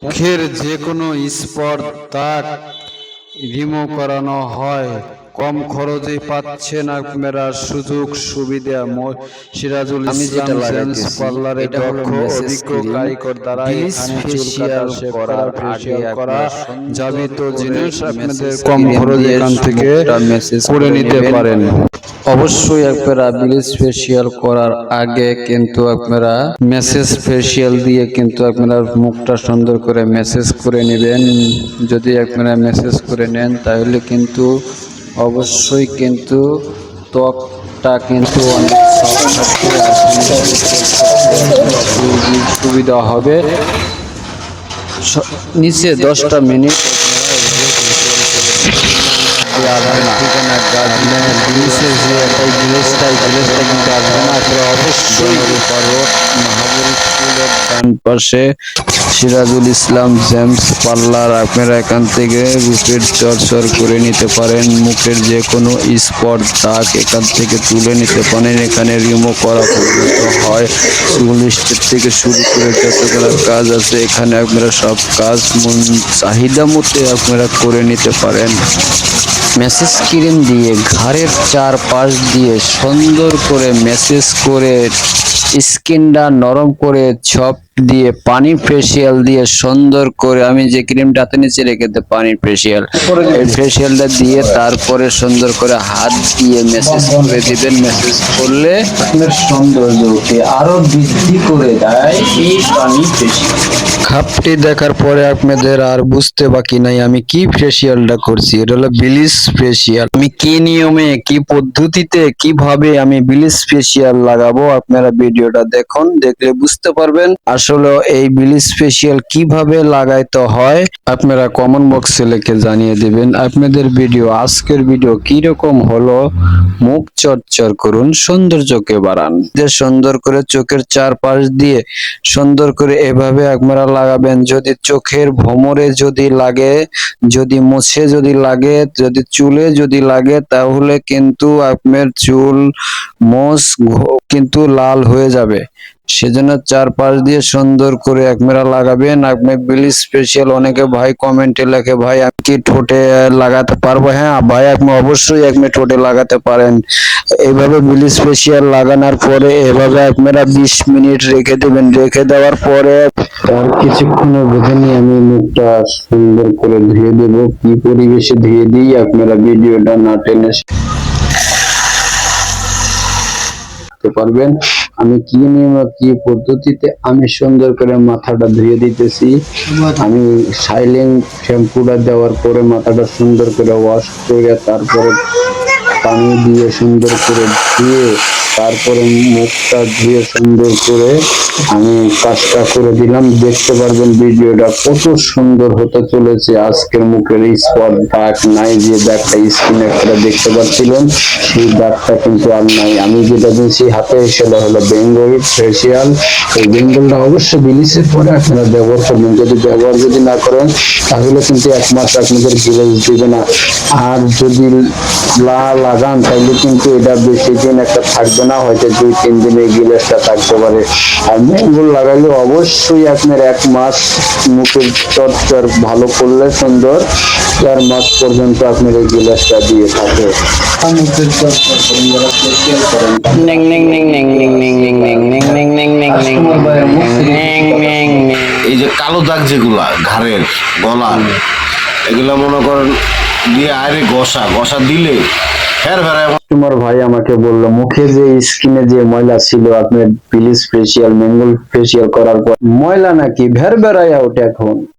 মুখের যে কোনো স্পট দাগ রিমুভ করানো হয় কম খরচে পাচ্ছেন আপনারা সুযোগ সুবিধা। সিরাজুল ইসলাম জেন্টস পার্লারে দক্ষ অভিজ্ঞ কারিগর দ্বারা এখানে চুল কাটা, শেভ করা, ফেসিয়াল করা যাবতীয় জিনিস আপনাদের কম খরচে এখান থেকে করে নিতে পারেন। অবশ্যই আপনারা ব্লিচ ফেসিয়াল করার আগে কিন্তু আপনারা মেসেজ ফেসিয়াল দিয়ে কিন্তু আপনারা মুখটা সুন্দর করে মেসেজ করে নেবেন। যদি আপনারা মেসেজ করে নেন তাহলে কিন্তু অবশ্যই কিন্তু ত্বকটা কিন্তু অনেক সফট থাকবে আর সুবিধা হবে। নিচে 10টা মিনিট পাশে সিরাজুল ইসলাম জেন্টস পার্লার, আপনারা এখান থেকে রূপের চর্চর করে নিতে পারেন। মুখের যে কোনো স্পট দাগ এখান থেকে তুলে নিতে পারেন। এখানে রিমুভ করা পর্যন্ত হয়, চুল স্টেপ থেকে শুরু করে যতগুলো কাজ আছে এখানে আপনারা সব কাজ চাহিদা মতো আপনারা করে নিতে পারেন। মেসেজ ক্রিম দিয়ে ঘাড়ের চারপাশ দিয়ে সুন্দর করে মেসেজ করে স্কিনটা নরম করে ছপ দিয়ে পানি ফেসিয়াল দিয়ে সুন্দর করে, আমি যে ক্রিমটা হাতে নিচে রেখে দিই পানি ফেসিয়াল, এই ফেসিয়ালটা দিয়ে তারপরে সুন্দর করে হাত দিয়ে মেসেজ করে দিবেন। মেসেজ করলে আপনার সৌন্দর্যকে আরো বৃদ্ধি করে দেয় এই পানি ফেসিয়াল। খাপটি দেখার পরে আপনাদের আর বুঝতে বাকি নাই আমি কি ফেসিয়ালটা করছি। এটা হলো ব্লিচ ফেসিয়াল। আমি কি নিয়মে কি পদ্ধতিতে কিভাবে আমি ব্লিচ ফেসিয়াল লাগাবো আপনারা ভিডিওটা দেখুন, দেখলে বুঝতে পারবেন আসলে এই ব্লিচ ফেসিয়াল কিভাবে লাগাইতে হয়। আপনারা কমেন্ট বক্সে লিখে জানিয়ে দিবেন আপনাদের ভিডিও, আজকের ভিডিও কি রকম হলো। মুখ চর্চর করুন, সৌন্দর্যকে বাড়ান। যে সুন্দর করে চোখের চারপাশ দিয়ে সুন্দর করে এভাবে আপনারা লাগাবেন। যদি চোখের ভ্রমরে যদি লাগে, যদি মুছে যদি লাগে, যদি চুলে যদি লাগে তাহলে কিন্তু আপনার চুল মোছ কিন্তু লাল হয়ে যাবে। সেজন্য চারপাশ দিয়ে সুন্দর করে আপনারা লাগাবেন। আপনি ব্লিচ ফেসিয়াল অনেকে ভাই কমেন্টে লেখে ভাই আমি কি ঠোঁটে লাগাতে পারবো? হ্যাঁ ভাই, আপনি অবশ্যই আপনি ঠোঁটে লাগাতে পারেন। এইভাবে ব্লিচ ফেসিয়াল লাগানোর পরে এভাবে আপনারা 20 মিনিট রেখে দেবেন। রেখে দেওয়ার পরে তার কিছুক্ষণের ভেতরে আমি মুখটা সুন্দর করে ধুয়ে দেব। কি পরিবেশে ধুয়ে দিই আপনারা ভিডিওটা না টেনে পারবেন। আমি কি নিয়ম কি পদ্ধতিতে আমি সুন্দর করে মাথাটা ধুয়ে দিতেছি। আমি সাইলেন্ট শ্যাম্পুটা দেওয়ার পরে মাথাটা সুন্দর করে ওয়াশ করে তারপরে পানি দিয়ে সুন্দর করে ধুয়ে তারপরে মুখটা ধুয়ে সুন্দর করে আমি কাজটা করে দিলাম। দেখতে পারবেন ভিডিওটা কত সুন্দর হতে চলেছে। আজকের মুখের স্পট দাগ নাই, যে দাগটা স্কিনে করে দেখতে পাচ্ছিলেন সেই দাগটা কিন্তু আর নাই। আমি যেটা দিয়েছি হাতে সেটা হলো বেঙ্গল ফেসিয়াল। এই বেঙ্গলটা অবশ্যই ব্লিচের পরে আপনারা ব্যবহার করবেন। যদি ব্যবহার না করেন তাহলে কিন্তু 1 মাস আপনাদের গ্লেজ দিবে না। আর যদি লাগান তাহলে কিন্তু এটা বেশি দিন একটা থাকবে না, হয়তো 2-3 দিনে গ্লেজটা থাকতে পারে। আর বেঙ্গল লাগাইলে অবশ্যই আপনার 1 মাস মুখের চর্চর ভালো করলে সুন্দর 4 মাস পর্যন্ত আপনার এই গ্লেজটা দিয়ে থাকে। মুখের চর্চা এই যে কালো দাগ যেগুলা ঘাড়ের গলার এগুলা মনে করেন দিয়ে আরে ঘষা দিলে তোমার ভাই আমাকে বললো মুখে যে স্কিনে যে ময়লা ছিল আপনার ব্লিচ ফেসিয়াল বেঙ্গল ফেসিয়াল করার পর ময়লা নাকি ভের বেড়াইয়া ওঠে এখন।